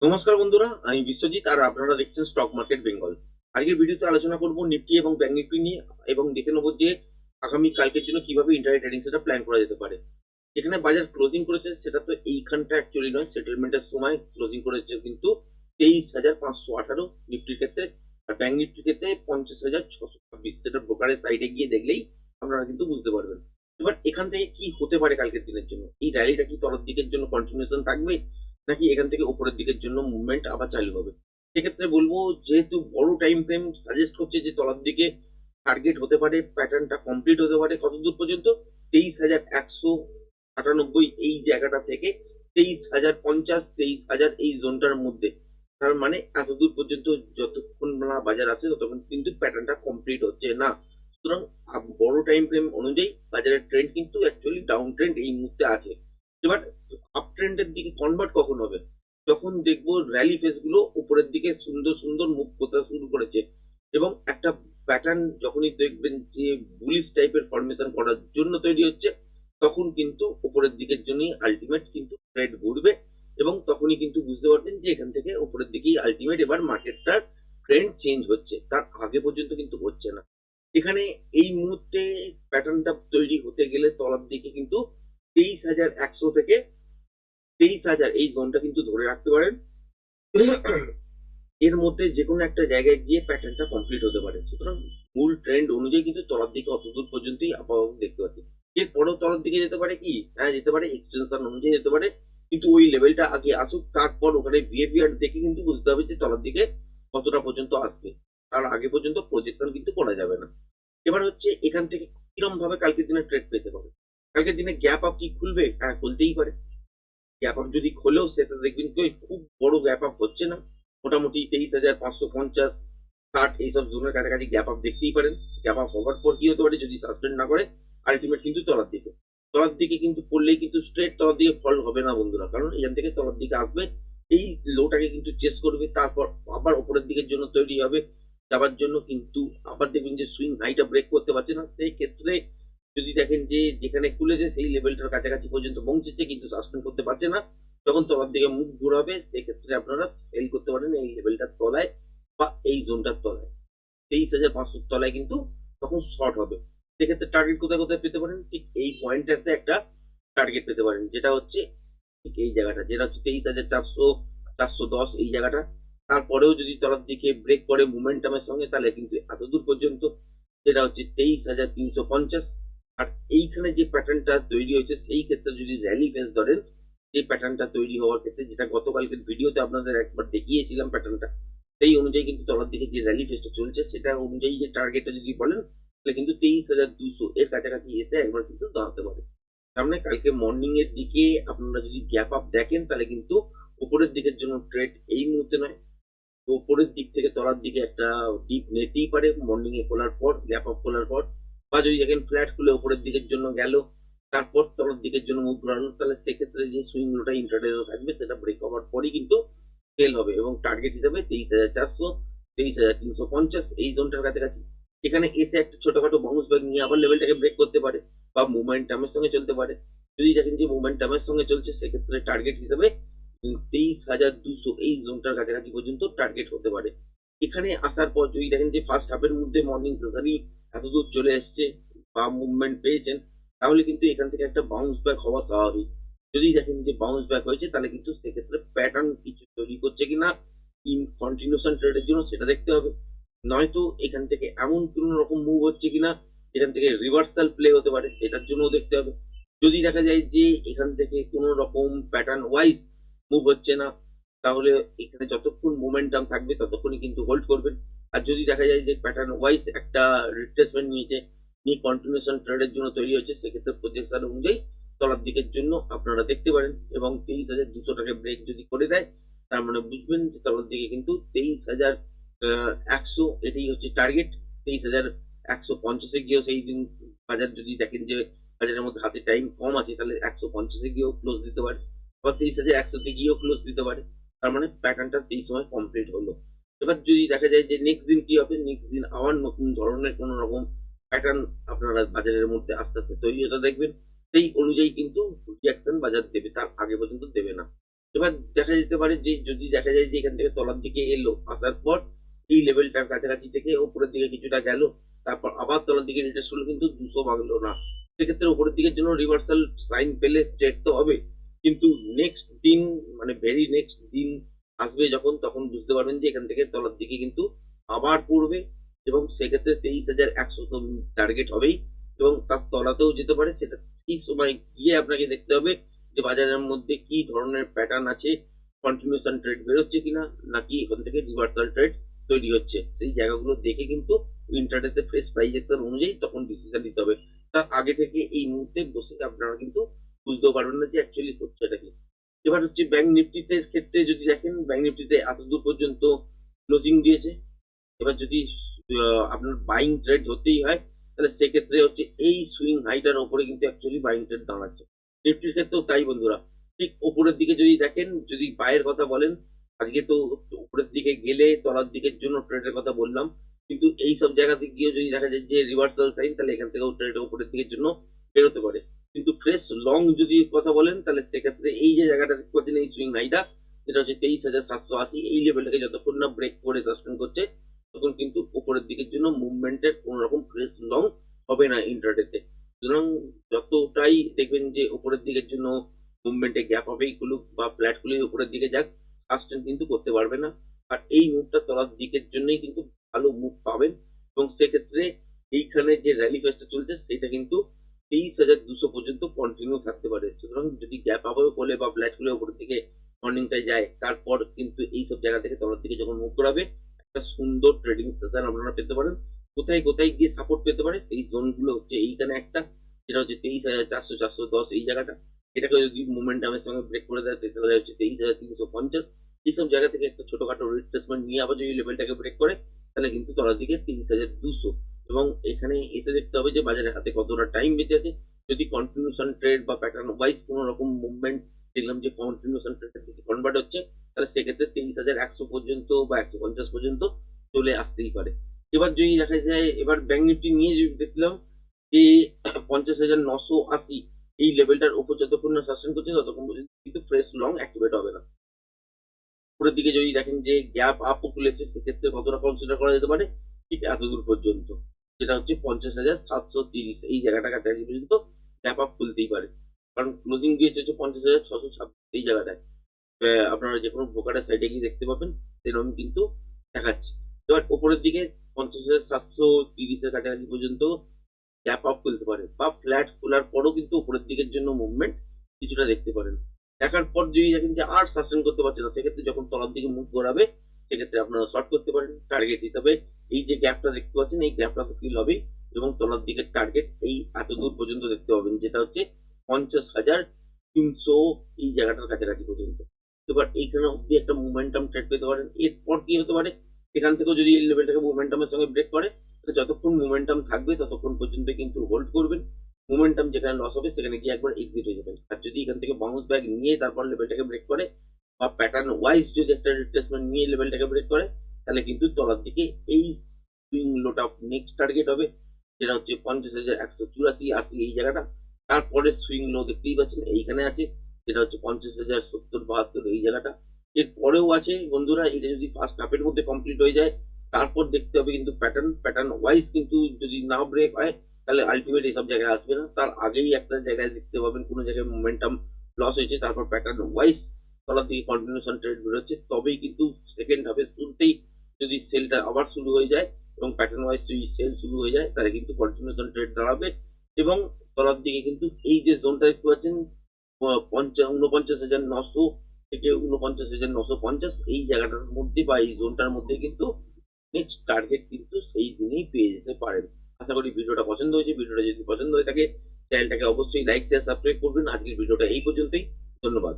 নমস্কার বন্ধুরা, আমি বিশ্বজিৎ আর আপনারা দেখছেন স্টক মার্কেট বেঙ্গল। আজকের ভিডিওতে আলোচনা করব নিফটি এবং ব্যাংক নিফটি নিয়ে এবং দেখে নেবো যে আগামী কালকের জন্য কিভাবে ইন্টারডে ট্রেডিং সেটা প্ল্যান করা যেতে পারে। যেখানে বাজার ক্লোজিং করেছে সেটা তো এইখানটা অ্যাকচুয়ালি নয়, সেটেলমেন্টের সময় ক্লোজিং করেছে কিন্তু 23,518 নিফটির ক্ষেত্রে, আর ব্যাংক নিফটির ক্ষেত্রে 50,626। সেটা ব্রোকারের সাইডে গিয়ে দেখলেই আপনারা কিন্তু বুঝতে পারবেন। এবার এখান থেকে কি হতে পারে কালকের দিনের জন্য, এই র্যালিটা কি তলার দিকের জন্য কন্টিনিউশন থাকবে নাকি এখান থেকে উপরের দিকের জন্য মুভমেন্ট আবার চালু হবে। সেক্ষেত্রে বলবো, যেহেতু বড় টাইম ফ্রেম সাজেস্ট করছে যে তলার দিকে টার্গেট হতে পারে, প্যাটার্নটা কমপ্লিট হতে পারে কতদূর পর্যন্ত, 23,198 এই জায়গাটা থেকে 23,050, 23,000 এই জোনটার মধ্যে। তার মানে এতদূর পর্যন্ত যতক্ষণ না বাজার আসে ততক্ষণ কিন্তু প্যাটার্নটা কমপ্লিট হচ্ছে না। সুতরাং বড় টাইম ফ্রেম অনুযায়ী বাজারের ট্রেন্ড কিন্তু অ্যাকচুয়ালি ডাউন ট্রেন্ড এই মুহূর্তে আছে। এবার আপ ট্রেন্ডের দিকে কনভার্ট কখন হবে, যখন দেখবো র্যালি ফেস গুলো উপরের দিকে সুন্দর সুন্দর মুভ করতে শুরু করেছে এবং একটা প্যাটার্ন যখনই দেখবেন যে বুলিশ টাইপের ফরমেশন করার জন্য তৈরি হচ্ছে, তখন কিন্তু উপরের দিকের জন্যই আলটিমেট কিন্তু ট্রেড ঘুরবে এবং তখনই কিন্তু বুঝতে পারবেন যে এখান থেকে উপরের দিকেই আলটিমেট এবার মার্কেটটার ট্রেন্ড চেঞ্জ হচ্ছে, তার আগে পর্যন্ত কিন্তু হচ্ছে না। এখানে এই মুহূর্তে প্যাটার্নটা তৈরি হতে গেলে তলার দিকে কিন্তু 23,100 থেকে 23,000 এই জোনটা কিন্তু ধরে রাখতে পারেন। এর মধ্যে যে কোনো একটা জায়গায় গিয়ে প্যাটার্নটা কমপ্লিট হতে পারে। সুতরাং মূল ট্রেন্ড অনুযায়ী কিন্তু তলার দিকে অতদূর পর্যন্তই আপাতত দেখতে পাচ্ছি। এরপরেও তলার দিকে যেতে পারে, কি হ্যাঁ যেতে পারে, এক্সটেনশন অনুযায়ী যেতে পারে, কিন্তু ওই লেভেলটা আগে আসুক, তারপর ওখানে বিহেভিয়ার দেখে কিন্তু বুঝতে হবে যে তলার দিকে কতটা পর্যন্ত আসবে। তার আগে পর্যন্ত প্রজেকশন কিন্তু করা যাবে না। এবার হচ্ছে এখান থেকে কিরম ভাবে কালকের দিনে ট্রেড পেতে পারে। কালকের দিনে গ্যাপ আপ কি খুলবে? হ্যাঁ, খুলতেই পারে। গ্যাপ আপ যদি খোলেও সেটা দেখবেন কি ওই খুব বড় গ্যাপ আপ হচ্ছে না, মোটামুটি 23,550, 60 এইসব জোনের কাছাকাছি গ্যাপ আপ দেখতেই পারেন। গ্যাপ আপ হওয়ার পর কি হতে পারে, যদি সাসপেন্ড না করে আলটিমেট কিন্তু তলার দিকে কিন্তু পড়লেই কিন্তু স্ট্রেট তলার দিকে ফল হবে না বন্ধুরা, কারণ এখান থেকে তলার দিকে আসবে, এই লোটাকে কিন্তু চেস করবে, তারপর আবার উপরের দিকের জন্য তৈরি হবে যাবার জন্য, কিন্তু আবার দেখবেন যে সুইং হাইটা ব্রেক করতে পারছে না। সেই ক্ষেত্রে যদি দেখেন যে যেখানে খুলেছে সেই লেভেলটার কাছাকাছি পর্যন্ত পৌঁছেছে কিন্তু সাসপেন্ড করতে পারছে না, যখন তলার দিকে মুখ ঘুরাবে সেক্ষেত্রে আপনারা সেল করতে পারেন এই লেভেলটার তলায় বা এই জোনটার তলায়। 23,500 তলায় কিন্তু তখন শর্ট হবে। সেক্ষেত্রে টার্গেট কোথায় কোথায় পেতে পারেন, ঠিক এই পয়েন্টটাতে একটা টার্গেট পেতে পারেন, যেটা হচ্ছে ঠিক এই জায়গাটা, যেটা হচ্ছে 23,400, 410 এই জায়গাটা। তারপরেও যদি তলার দিকে ব্রেক করে মুভমেন্টামের সঙ্গে, তাহলে কিন্তু এত দূর পর্যন্ত, যেটা হচ্ছে 23,350। আর এইখানে যে প্যাটার্নটা তৈরি হয়েছে সেই ক্ষেত্রে যদি র্যালি ফেস ধরেন, যে প্যাটার্নটা তৈরি হওয়ার ক্ষেত্রে, যেটা গতকালকের ভিডিওতে আপনাদের একবার দেখিয়েছিলাম প্যাটার্নটা, সেই অনুযায়ী কিন্তু তলার দিকে যে র্যালি ফেসটা চলছে সেটা অনুযায়ী যে টার্গেটটা যদি বলেন, তাহলে কিন্তু 23,200 এর কাছাকাছি এসে একবার কিন্তু দাঁড়াতে পারে। তার মানে কালকে মর্নিং এর দিকে আপনারা যদি গ্যাপ আপ দেখেন, তাহলে কিন্তু উপরের দিকের জন্য ট্রেড এই মুহূর্তে নয়, তো উপরের দিক থেকে তলার দিকে একটা ডিপ নিতেই পারে মর্নিং এ খোলার পর, গ্যাপ আপ খোলার পর, বা যদি দেখেন ফ্ল্যাট খুলে উপরের দিকের জন্য গেল, তারপর তলার দিকের জন্য মুভ ঘোরানো, তাহলে সেক্ষেত্রে যে সুইং লোটা ইন্টারডে থাকবে সেটা ব্রেক হওয়ার পরই কিন্তু সেল হবে এবং টার্গেট হিসাবে 23,400, 23,350 এই জোনটার কাছাকাছি। এখানে এসে একটা ছোটখাটো বাউন্স ব্যাক নিয়ে আবার লেভেলটাকে ব্রেক করতে পারে বা মোমেন্টামের সঙ্গে চলতে পারে। যদি দেখেন যে মোমেন্টামের সঙ্গে চলছে, সেক্ষেত্রে টার্গেট হিসাবে 23,200 এই জোনটার কাছাকাছি পর্যন্ত টার্গেট হতে পারে। এখানে আসার পর যদি দেখেন যে ফার্স্ট হাফের মধ্যে মর্নিং সেশনই এতদূর চলে এসছে বা মুভমেন্ট পেয়েছেন, তাহলে কিন্তু এখান থেকে একটা বাউন্স ব্যাক হওয়া স্বাভাবিক। যদি দেখেন যে বাউন্স ব্যাক হয়েছে, তাহলে কিন্তু সেক্ষেত্রে প্যাটার্ন কিছু তৈরি করছে কিনা ইন কন্টিনিউশন ট্রেডের জন্য সেটা দেখতে হবে। নয়তো এখান থেকে এমন কোন রকম মুভ হচ্ছে কিনা যেখান থেকে রিভার্সাল প্লে হতে পারে, সেটার জন্য দেখতে হবে। যদি দেখা যায় যে এখান থেকে কোন রকম প্যাটার্ন ওয়াইজ মুভ হচ্ছে না, তাহলে এখানে যতক্ষণ মোমেন্টাম থাকবে ততক্ষণই কিন্তু হোল্ড করবেন। আর যদি দেখা যায় যে প্যাটার্ন ওয়াইজ একটা রিট্রেসমেন্ট নিয়েছে, নিয়ে কন্টিনিউশন ট্রেডের জন্য তৈরি হচ্ছে, সেক্ষেত্রে প্রজেকশন অনুযায়ী তলার দিকের জন্য আপনারা দেখতে পারেন এবং 23,200টাকে ব্রেক যদি করে দেয়, তার মানে বুঝবেন যে তলার দিকে কিন্তু 23,100 এটাই হচ্ছে টার্গেট। 23,150-এ গিয়েও সেই দিন বাজার যদি দেখেন যে বাজারের মধ্যে হাতে টাইম কম আছে, তাহলে 150-এ গিয়েও ক্লোজ দিতে পারে, আবার 23,100-তে গিয়েও ক্লোজ দিতে পারে। তার মানে প্যাটার্নটা সেই সময় কমপ্লিট হলো। এবার যদি দেখা যায় যে নেক্সট দিন কি হবে, নেক্সট দিন আবার নতুন ধরনের কোন রকম প্যাটার্ন আপনারা বাজারের মধ্যে আস্তে আস্তে তৈরি হতে দেখবেন, সেই অনুযায়ী কিন্তু রিয়াকশন বাজার দেবে, তার আগে পর্যন্ত দেবে না। এবার দেখা যেতে পারে যে যদি দেখা যায় যে এখান থেকে তলার দিকে এলো, আসার পর এই লেভেলটার কাছাকাছি থেকে উপরের দিকে কিছুটা গেল, তারপর আবার তলার দিকে রিট্রেস করলো কিন্তু 200 ভাঙলো না। সেক্ষেত্রে উপরের দিকের জন্য রিভার্সাল সাইন পেলে ট্রেড তো হবে। কিন্তু নেক্সট দিন মানে ভেরি নেক্সট দিন আসবে যখন, তখন বুঝতে পারবেন যে এখান থেকে তলার দিকে কিন্তু আবার পড়বে এবং সেক্ষেত্রে 23,100 তো টার্গেট হবেই এবং তার তলাতেও যেতে পারে। সেটা সেই সময় গিয়ে আপনাকে দেখতে হবে যে বাজারের মধ্যে কি ধরনের প্যাটার্ন আছে, কন্টিনিউশন ট্রেড বেরোচ্ছে কিনা, নাকি এখান থেকে রিভার্সাল ট্রেড তৈরি হচ্ছে। সেই জায়গাগুলো দেখে কিন্তু ইন্টারডেতে ফ্রেশ প্রাইস অ্যাকশন অনুযায়ী তখন ডিসিশন নিতে হবে। তার আগে থেকে এই মুহূর্তে বসে আপনারা কিন্তু বুঝতেও পারবেন না যে অ্যাকচুয়ালি হচ্ছেটা কি। এবার হচ্ছে ব্যাংক নিফটিতে ক্ষেত্রে যদি দেখেন, ব্যাংক নিফটিতে এতদূর পর্যন্ত ক্লোজিং দিয়েছে। এবার যদি আপনার বাইং ট্রেড হতেই হয়, তাহলে সেক্ষেত্রে হচ্ছে এই সুইং হাইটার উপরে কিন্তু অ্যাকচুয়ালি বাইং ট্রেড দাঁড়াচ্ছে। নিফটির ক্ষেত্রেও তাই বন্ধুরা। ঠিক উপরের দিকে যদি দেখেন, যদি বাইয়ের কথা বলেন, আজকে তো উপরের দিকে গেলে তলার দিকের জন্য ট্রেডের কথা বললাম। কিন্তু এই সব জায়গাতে গিয়েও যদি দেখা যায় যে রিভার্সাল সাইন, তাহলে এখান থেকেও ট্রেড উপরের দিকের জন্য বেরোতে পারে। কিন্তু ফ্রেশ লং যদি কথা বলেন, তাহলে সেক্ষেত্রে এই যে জায়গাটা দেখতে পাচ্ছেন এই সুইং হাইটা, যেটা হচ্ছে 23,780, এই লেভেলটাকে যতক্ষণ না ব্রেক করে সাসপেন্ড করছে তখন কিন্তু উপরের দিকের জন্য মুভমেন্টের কোন রকম ফ্রেশ লং হবে না ইন্ট্রাডেতে। সুতরাং যতটাই দেখবেন যে উপরের দিকের জন্য মুভমেন্টে গ্যাপ হবেই খুলুক বা ফ্ল্যাট খুলে উপরের দিকে যাক, সাস্টেন কিন্তু করতে পারবে না। আর এই মুভটা তলার দিকের জন্যই কিন্তু ভালো মুভ পাবেন এবং সেক্ষেত্রে এইখানে যে র্যালি ফেসটা চলছে সেটা কিন্তু 23,200 পর্যন্ত কন্টিনিউ থাকতে পারে। সুতরাং যদি গ্যাপ আপ বলে বা ফ্ল্যাট খুলে উপরের দিকে মর্নিংটায় যায়, তারপর কিন্তু এইসব জায়গা থেকে তলার দিকে যখন মুভ করাবে, একটা সুন্দর ট্রেডিং সেশন আপনারা পেতে পারেন। কোথায় কোথায় গিয়ে সাপোর্ট পেতে পারে সেই জোনগুলো হচ্ছে এইখানে একটা, যেটা হচ্ছে 23,400 410 এই জায়গাটা। এটাকে যদি মোমেন্টামের সঙ্গে ব্রেক করে দেয় তাহলে হচ্ছে 23,350। এইসব জায়গা থেকে একটা ছোটখাটো রিট্রেসমেন্ট নিয়ে আবার যদি লেভেলটাকে ব্রেক করে, তাহলে কিন্তু তলার দিকে 23,200 এবং এখানে এসে দেখতে হবে যে বাজারের হাতে কতটা টাইম বেঁচে আছে। যদি কন্টিনিউশন ট্রেড বা প্যাটার্ন ওয়াইজ কোনো রকম মুভমেন্ট দেখলাম যে কন্টিনিউশন ট্রেডের দিকে কনভার্ট হচ্ছে, তাহলে সেক্ষেত্রে 23,100 পর্যন্ত বা 150 পর্যন্ত চলে আসতেই পারে। এবার যদি দেখা যায়, এবার ব্যাংক নিফটি নিয়ে যদি দেখলাম যে 50,980 এই লেভেলটার উপর যতক্ষণ না সাস্টেন করছে ততক্ষণ পর্যন্ত কিন্তু ফ্রেশ লং অ্যাক্টিভেট হবে না। উপরের দিকে যদি দেখেন যে গ্যাপ আপও খুলেছে, সেক্ষেত্রে কতটা কনসিডার করা যেতে পারে, ঠিক এতদূর পর্যন্ত, যেটা হচ্ছে 50,730 এই জায়গাটা কাছাকাছি পর্যন্ত গ্যাপ আপ খুলতেই পারে। কারণ ক্লোজিং দিয়েছে হচ্ছে 50,626 এই জায়গাটায়। আপনারা যে কোনো ব্রোকারের সাইডে গিয়ে দেখতে পাবেন সেরকম কিন্তু দেখাচ্ছে। এবার উপরের দিকে 50,730 এর কাছাকাছি পর্যন্ত গ্যাপ আপ খুলতে পারে বা ফ্ল্যাট খোলার পরও কিন্তু উপরের দিকের জন্য মুভমেন্ট কিছুটা দেখতে পারেন। দেখার পর যদি দেখেন যে আর সাস্টেন করতে পারছে না, সেক্ষেত্রে যখন তলার দিকে মুভ ঘোরাবে, সেক্ষেত্রে আপনারা শর্ট করতে পারেন। টার্গেট হিসাবে এই যে গ্যাপটা দেখতে পাচ্ছেন, এই গ্যাপটা তো ফিল হবে এবং তলার দিকের টার্গেট এই এত দূর পর্যন্ত দেখতে পাবেন, যেটা হচ্ছে 50,300 এই জায়গাটার কাছাকাছি পর্যন্ত। এবার এইখানে অব্দি একটা মোমেন্টাম ট্রেড পেতে পারেন। এরপর কি হতে পারে, এখান থেকেও যদি এই লেভেলটাকে মোমেন্টামের সঙ্গে ব্রেক করে, যতক্ষণ মোমেন্টাম থাকবে ততক্ষণ পর্যন্ত কিন্তু হোল্ড করবেন। মোমেন্টাম যেখানে লস হবে সেখানে গিয়ে একবার এক্সিট হয়ে যাবেন। আর যদি এখান থেকে বাউন্স ব্যাক নিয়ে তারপর লেভেলটাকে ব্রেক করে বা প্যাটার্ন ওয়াইজ যদি একটা রিট্রেসমেন্ট নিয়ে লেভেলটাকে ব্রেক করে, তাহলে কিন্তু তলার দিকে এই সুইং লোটা নেক্সট টার্গেট হবে, যেটা হচ্ছে 50,184 এই জায়গাটা। তারপরে সুইং লো দেখতেই পাচ্ছেন এইখানে আছে, যেটা হচ্ছে 50,070 72 এই জায়গাটা। এর পরেও আছে বন্ধুরা, এটা যদি ফার্স্ট হাফের মধ্যে কমপ্লিট হয়ে যায়, তারপর দেখতে হবে কিন্তু প্যাটার্ন ওয়াইজ কিন্তু যদি না ব্রেক হয়, তাহলে আলটিমেট এইসব জায়গায় আসবে না। তার আগেই একটা জায়গায় দেখতে পাবেন কোনো জায়গায় মোমেন্টাম লস হয়েছে, তারপর প্যাটার্ন ওয়াইজ তলার দিকে কন্টিনিউশন ট্রেড বেরোচ্ছে, তবেই কিন্তু সেকেন্ড হাফে শুরুতেই যদি সেলটা আবার শুরু হয়ে যায় এবং প্যাটার্ন ওয়াইজ যদি সেল শুরু হয়ে যায়, তাহলে কিন্তু কন্টিনিউশন ট্রেড দাঁড়াবে এবং তলার দিকে কিন্তু এই যে জোনটা দেখতে পাচ্ছেন 49,900 থেকে 49,950 এই জায়গাটার মধ্যে বা এই জোনটার মধ্যে কিন্তু নেক্সট টার্গেট কিন্তু সেই দিনেই পেয়ে যেতে পারেন। আশা করি ভিডিওটা পছন্দ হয়েছে। ভিডিওটা যদি পছন্দ হয়ে থাকে চ্যানেলটাকে অবশ্যই লাইক শেয়ার সাবস্ক্রাইব করবেন। আজকের ভিডিওটা এই পর্যন্তই। ধন্যবাদ।